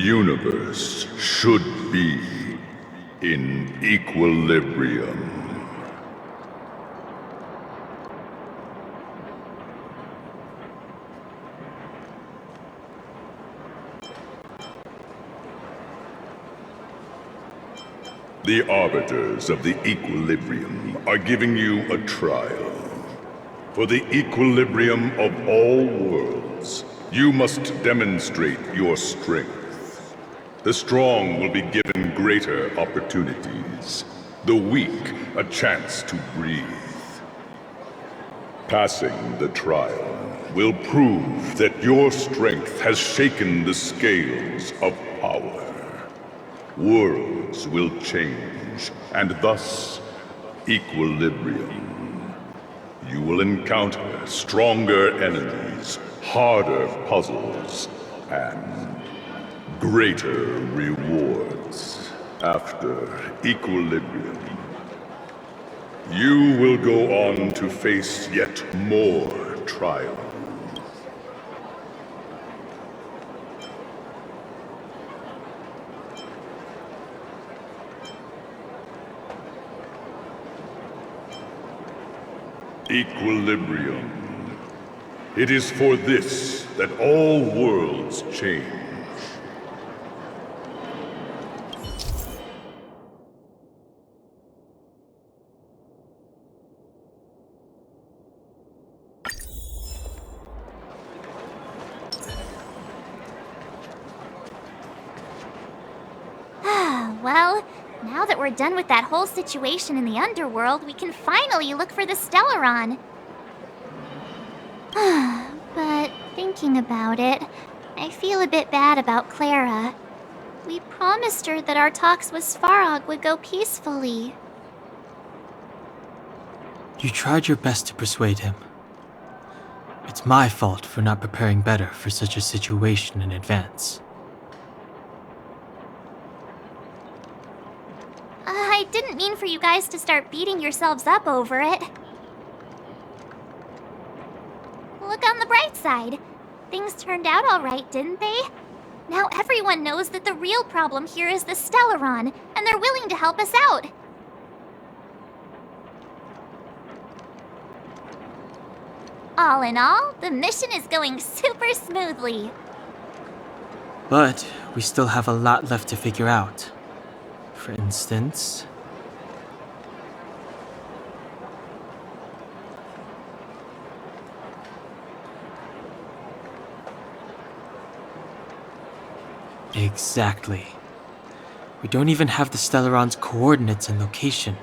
universe should be in equilibrium. The Arbiters of the Equilibrium are giving you a trial. For the equilibrium of all worlds, you must demonstrate your strength. The strong will be given greater opportunities. The weak a chance to breathe. Passing the trial will prove that your strength has shaken the scales of power. Worlds will change, and thus, equilibrium. You will encounter stronger enemies, harder puzzles, and greater rewards. After equilibrium, you will go on to face yet more trials. Equilibrium. It is for this that all worlds change. Well, now that we're done with that whole situation in the underworld, we can finally look for the Stellaron. But thinking about it, I feel a bit bad about Clara. We promised her that our talks with Svarog would go peacefully. You tried your best to persuade him. It's my fault for not preparing better for such a situation in advance. I didn't mean for you guys to start beating yourselves up over it. Look on the bright side. Things turned out all right, didn't they? Now everyone knows that the real problem here is the Stellaron, and they're willing to help us out. All in all, the mission is going super smoothly. But we still have a lot left to figure out. For instance... Exactly. We don't even have the Stellaron's coordinates and location.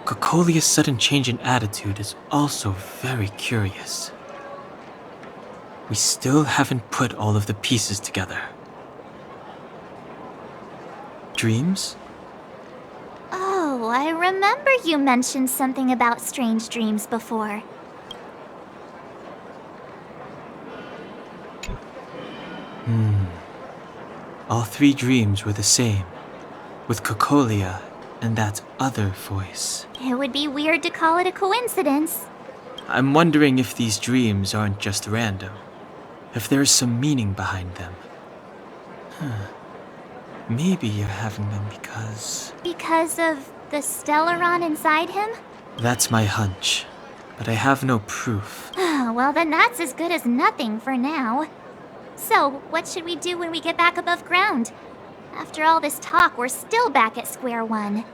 Cocolia's sudden change in attitude is also very curious. We still haven't put all of the pieces together. Dreams? Oh, I remember you mentioned something about strange dreams before. All three dreams were the same, with Cocolia and that other voice. It would be weird to call it a coincidence. I'm wondering if these dreams aren't just random, if there's some meaning behind them. Maybe you're having them because... Because of the Stellaron inside him? That's my hunch, but I have no proof. Well, then that's as good as nothing for now. So, what should we do when we get back above ground? After all this talk, we're still back at square one.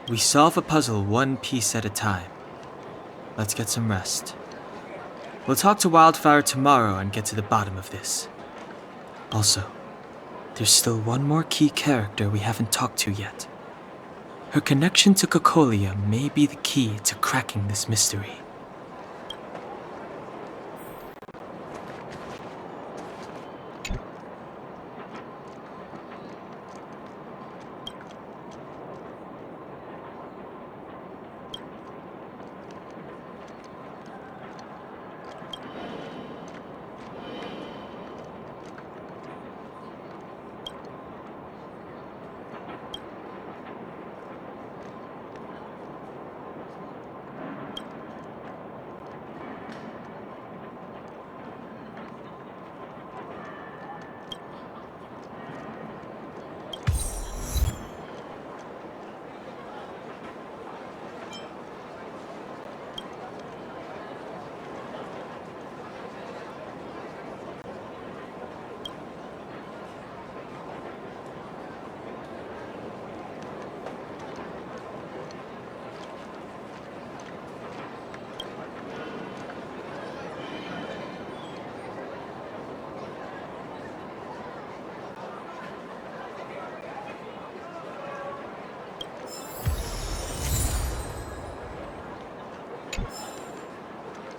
We solve a puzzle one piece at a time. Let's get some rest. We'll talk to Wildfire tomorrow and get to the bottom of this. Also, there's still one more key character we haven't talked to yet. Her connection to Cocolia may be the key to cracking this mystery.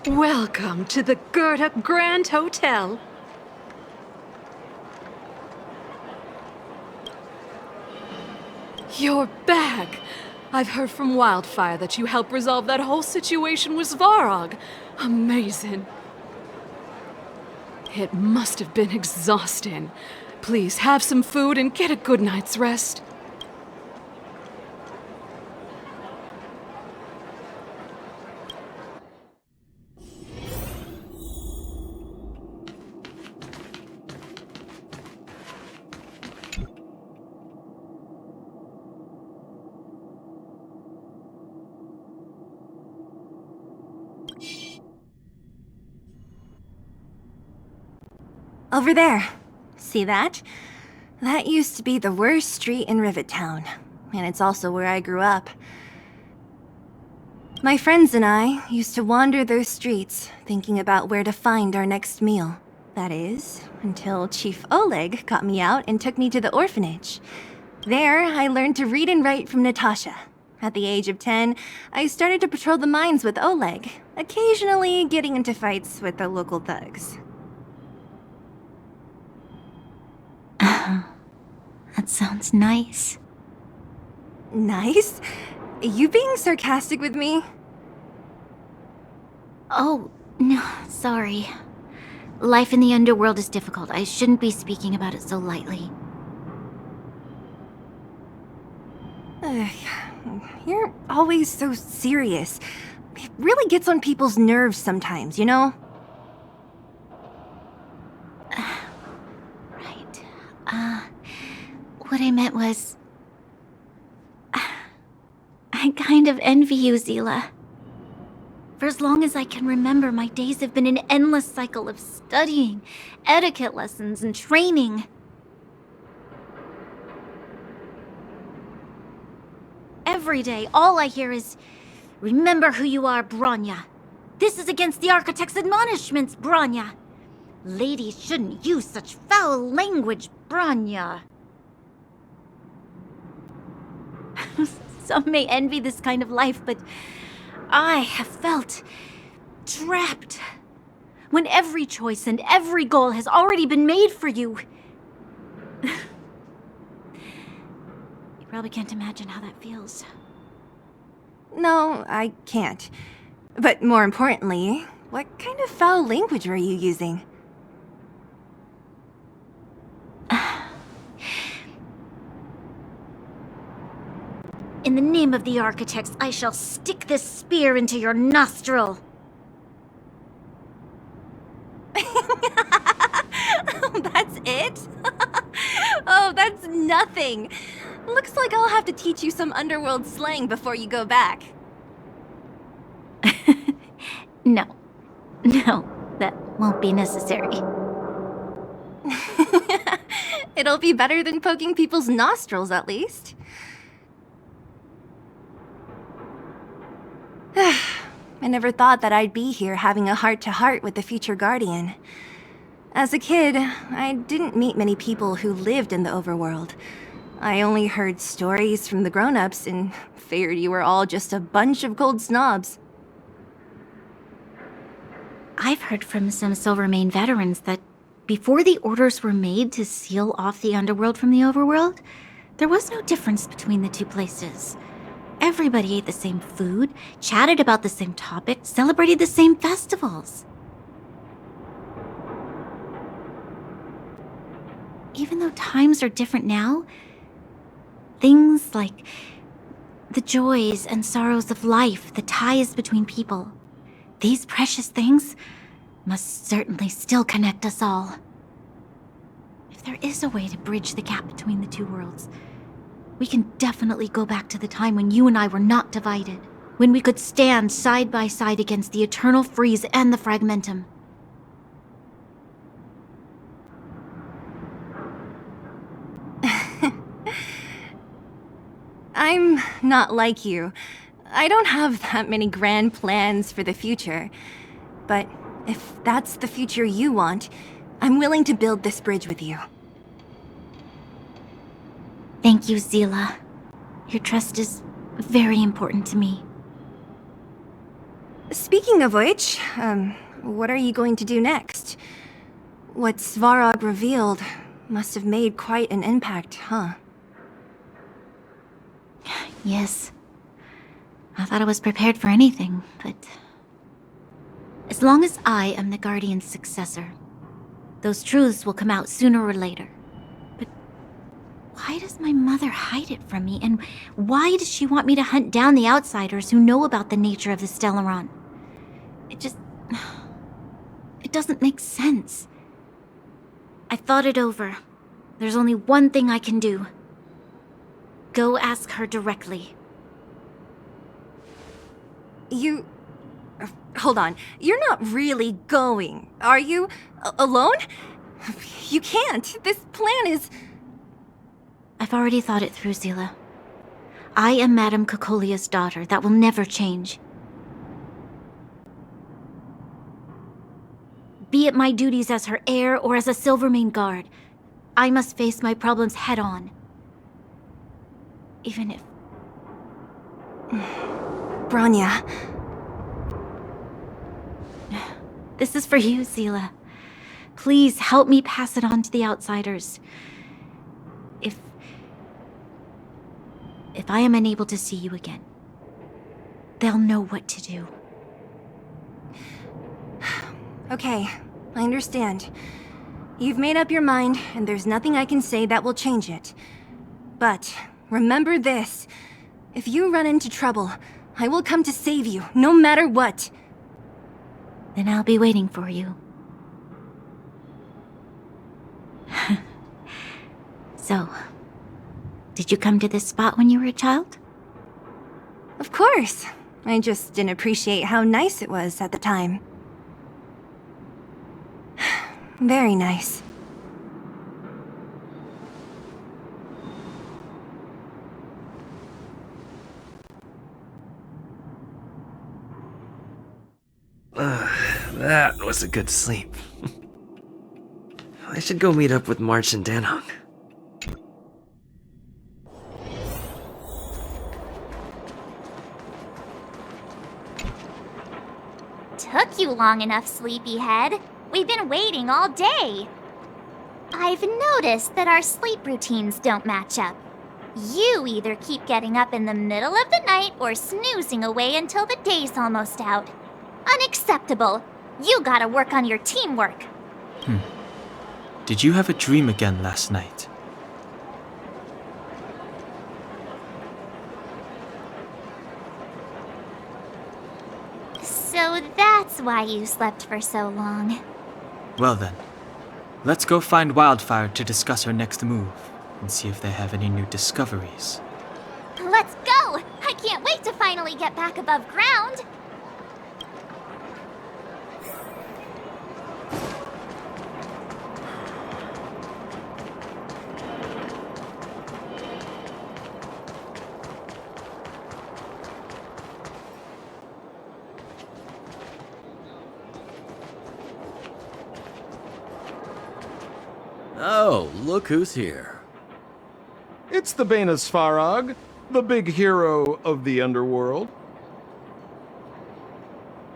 Welcome to the Goethe Grand Hotel. You're back! I've heard from Wildfire that you helped resolve that whole situation with Svarog. Amazing. It must have been exhausting. Please have some food and get a good night's rest. Over there. See that? That used to be the worst street in Rivet Town, and it's also where I grew up. My friends and I used to wander those streets, thinking about where to find our next meal. That is, until Chief Oleg got me out and took me to the orphanage. There, I learned to read and write from Natasha. At the age of 10, I started to patrol the mines with Oleg, occasionally getting into fights with the local thugs. That sounds nice. Nice? You being sarcastic with me? Oh, no, sorry. Life in the underworld is difficult. I shouldn't be speaking about it so lightly. You're always so serious. It really gets on people's nerves sometimes, you know? What I meant was... I kind of envy you, Zila. For as long as I can remember, my days have been an endless cycle of studying, etiquette lessons, and training. Every day, all I hear is, "Remember who you are, Bronya. This is against the Architect's admonishments, Bronya. Ladies shouldn't use such foul language, Bronya." Some may envy this kind of life, but I have felt trapped. When every choice and every goal has already been made for you. You probably can't imagine how that feels. No, I can't. But more importantly, what kind of foul language were you using? In the name of the Architects, I shall stick this spear into your nostril. That's it? Oh, that's nothing. Looks like I'll have to teach you some underworld slang before you go back. No, that won't be necessary. It'll be better than poking people's nostrils, at least. I never thought that I'd be here having a heart-to-heart with the future Guardian. As a kid, I didn't meet many people who lived in the overworld. I only heard stories from the grown-ups and figured you were all just a bunch of cold snobs. I've heard from some Silvermane veterans that before the orders were made to seal off the underworld from the overworld, there was no difference between the two places. Everybody ate the same food, chatted about the same topics, celebrated the same festivals. Even though times are different now, things like the joys and sorrows of life, the ties between people, these precious things must certainly still connect us all. If there is a way to bridge the gap between the two worlds, we can definitely go back to the time when you and I were not divided, when we could stand side by side against the Eternal Freeze and the Fragmentum. I'm not like you. I don't have that many grand plans for the future. But if that's the future you want, I'm willing to build this bridge with you. Thank you, Zila. Your trust is very important to me. Speaking of which, what are you going to do next? What Svarog revealed must have made quite an impact, huh? Yes. I thought I was prepared for anything, but... As long as I am the Guardian's successor, those truths will come out sooner or later. But why does my mother hide it from me? And why does she want me to hunt down the outsiders who know about the nature of the Stellaron? It doesn't make sense. I thought it over. There's only one thing I can do. Go ask her directly. Hold on. You're not really going, are you? Alone? You can't. This plan is... I've already thought it through, Zila. I am Madame Cocolia's daughter. That will never change. Be it my duties as her heir or as a Silvermane guard, I must face my problems head-on. Even if... Branya. This is for you, Zila. Please help me pass it on to the outsiders. If I am unable to see you again, they'll know what to do. Okay, I understand. You've made up your mind, and there's nothing I can say that will change it. But remember this. If you run into trouble, I will come to save you, no matter what. Then I'll be waiting for you. So, did you come to this spot when you were a child? Of course. I just didn't appreciate how nice it was at the time. Very nice. That was a good sleep. I should go meet up with March and Danhong. Took you long enough, sleepyhead. We've been waiting all day. I've noticed that our sleep routines don't match up. You either keep getting up in the middle of the night or snoozing away until the day's almost out. Unacceptable. You gotta work on your teamwork. Did you have a dream again last night? So that's why you slept for so long. Well then, let's go find Wildfire to discuss our next move and see if they have any new discoveries. Let's go! I can't wait to finally get back above ground! Oh, look who's here. It's the Bane of Svarog, the big hero of the underworld.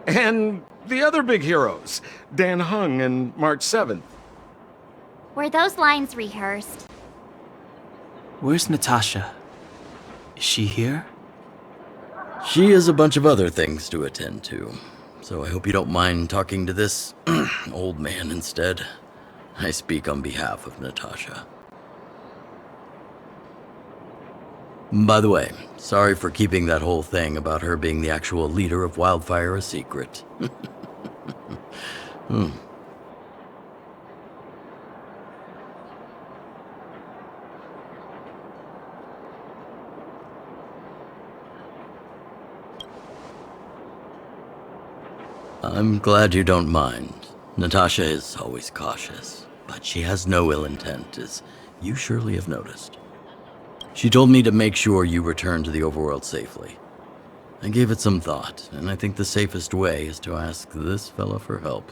And the other big heroes, Dan Hung and March 7th. Were those lines rehearsed? Where's Natasha? Is she here? She has a bunch of other things to attend to, so I hope you don't mind talking to this old man instead. I speak on behalf of Natasha. By the way, sorry for keeping that whole thing about her being the actual leader of Wildfire a secret. I'm glad you don't mind. Natasha is always cautious, but she has no ill intent, as you surely have noticed. She told me to make sure you return to the overworld safely. I gave it some thought, and I think the safest way is to ask this fella for help.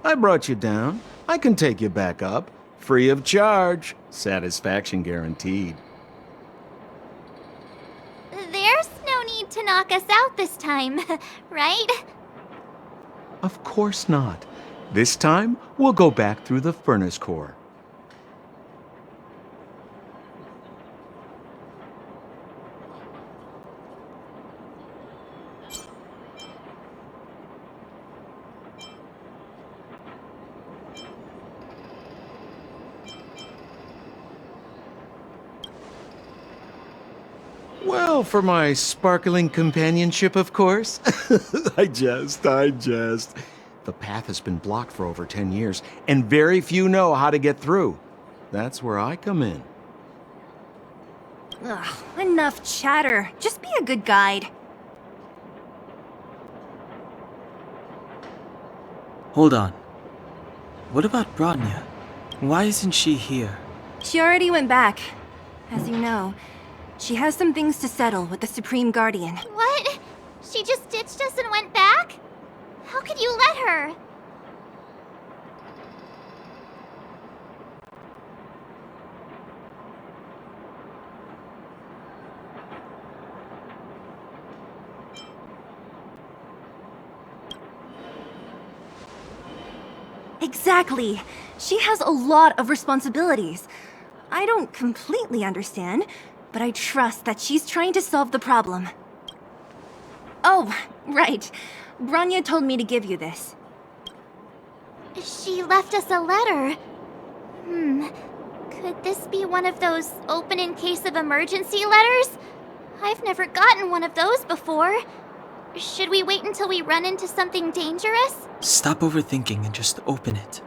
I brought you down. I can take you back up. Free of charge. Satisfaction guaranteed. knock us out this time, right? Of course not. This time, we'll go back through the furnace core. Well, for my sparkling companionship, of course. I jest. The path has been blocked for over 10 years, and very few know how to get through. That's where I come in. Ugh, enough chatter. Just be a good guide. Hold on. What about Bronya? Why isn't she here? She already went back. As you know, she has some things to settle with the Supreme Guardian. What? She just ditched us and went back? How could you let her? Exactly. She has a lot of responsibilities. I don't completely understand, but I trust that she's trying to solve the problem. Oh, right. Bronya told me to give you this. She left us a letter. Could this be one of those open in case of emergency letters? I've never gotten one of those before. Should we wait until we run into something dangerous? Stop overthinking and just open it.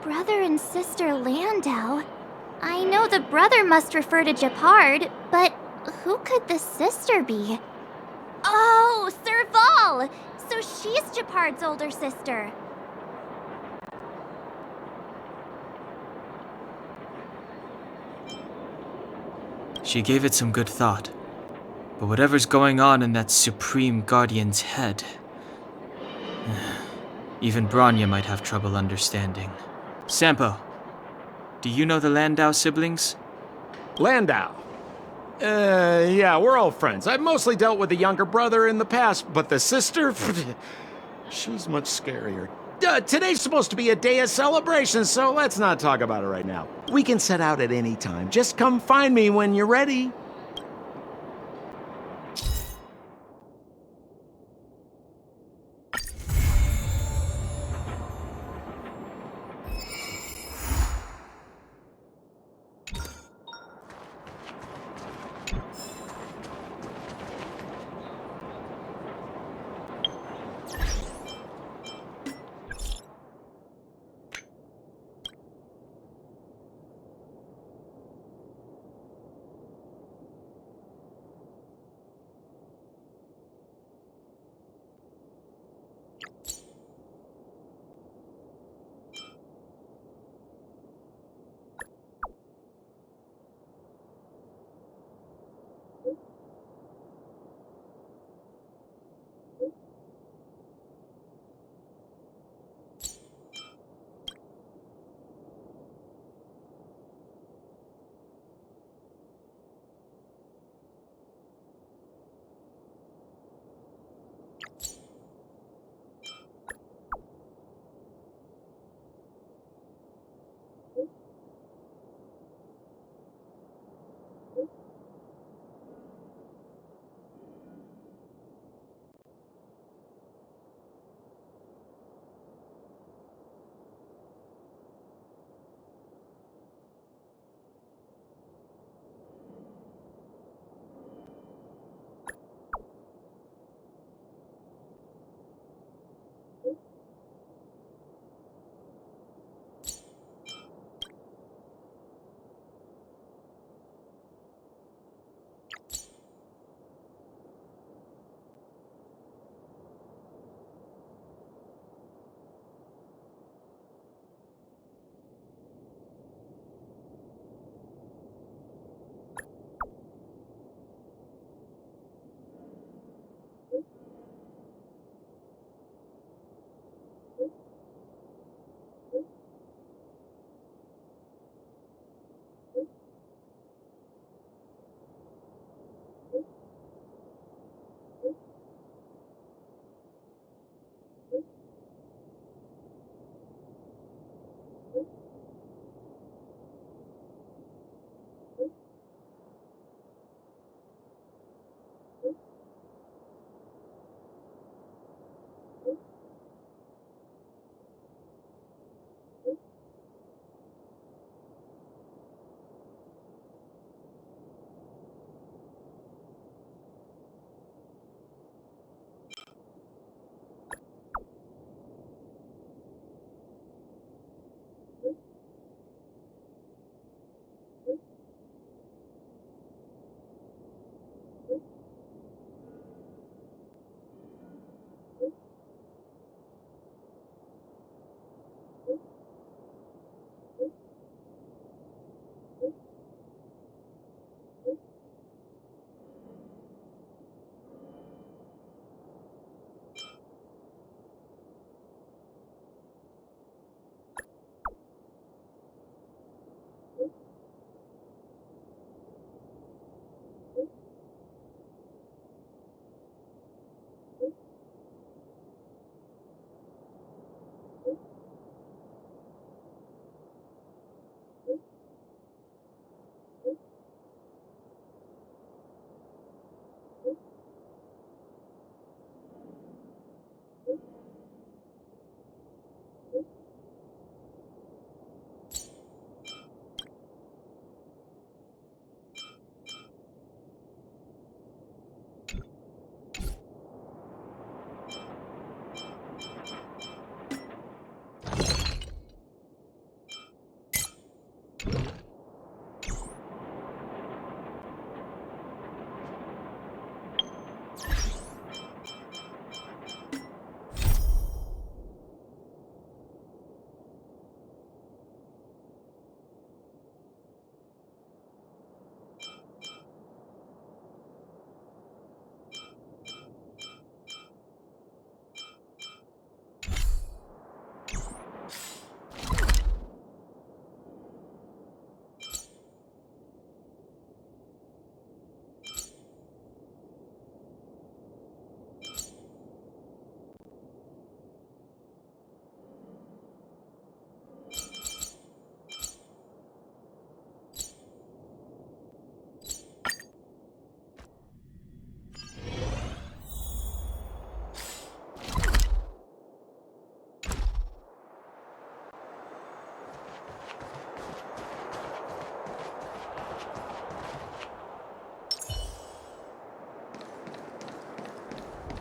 Brother and sister Landau. I know the brother must refer to Japard, but who could the sister be? Oh, Serval! So she's Japard's older sister. She gave it some good thought. But whatever's going on in that Supreme Guardian's head, even Bronya might have trouble understanding. Sampo, do you know the Landau siblings? Landau. Yeah, we're all friends. I've mostly dealt with the younger brother in the past, but the sister, she's much scarier. Today's supposed to be a day of celebration, so let's not talk about it right now. We can set out at any time. Just come find me when you're ready.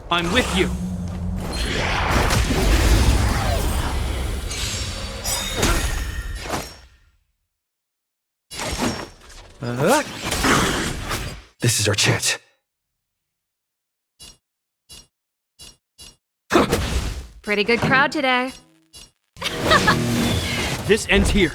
I'm with you. This is our chance. Pretty good crowd today. This ends here.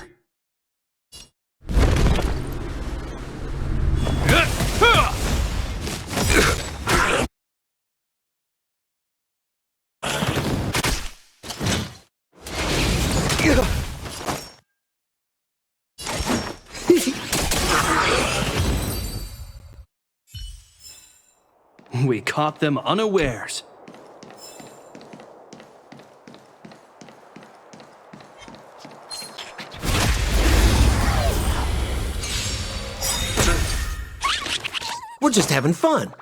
We caught them unawares. We're just having fun.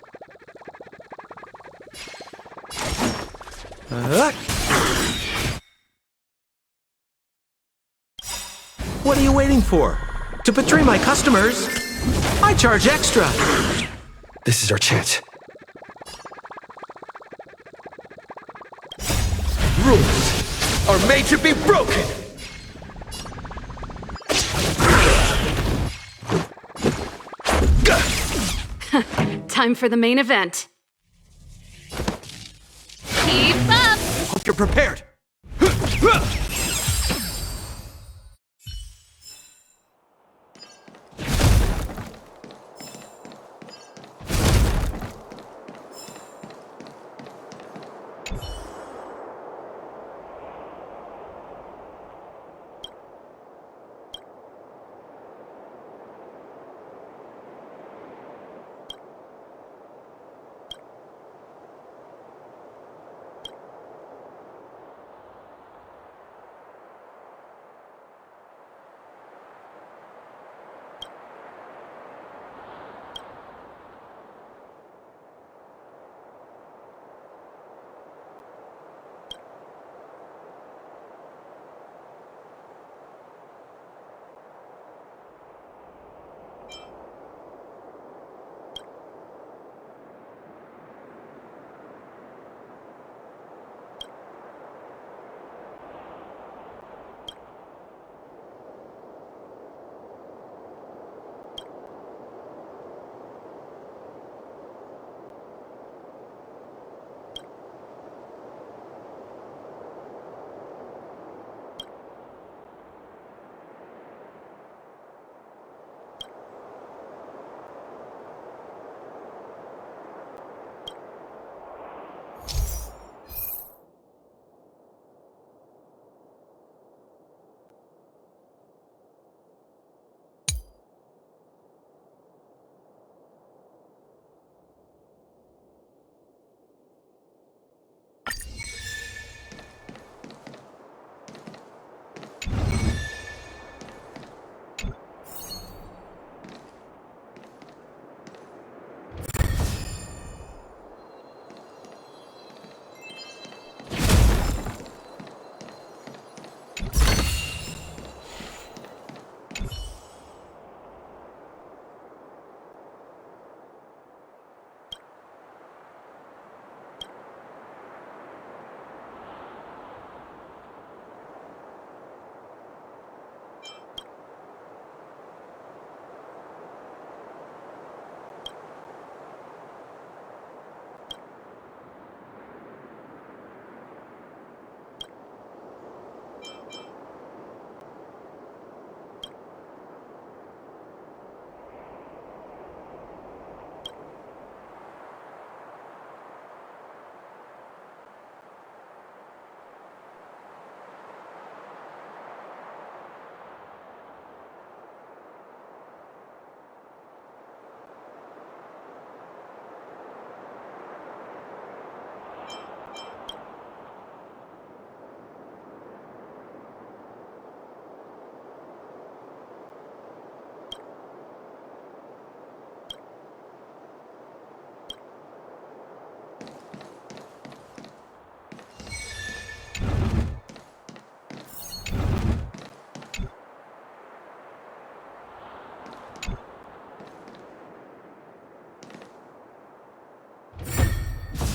What are you waiting for? To betray my customers? I charge extra. This is our chance. Rules are made to be broken. Time for the main event. Keep up! Hope you're prepared.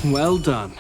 Well done.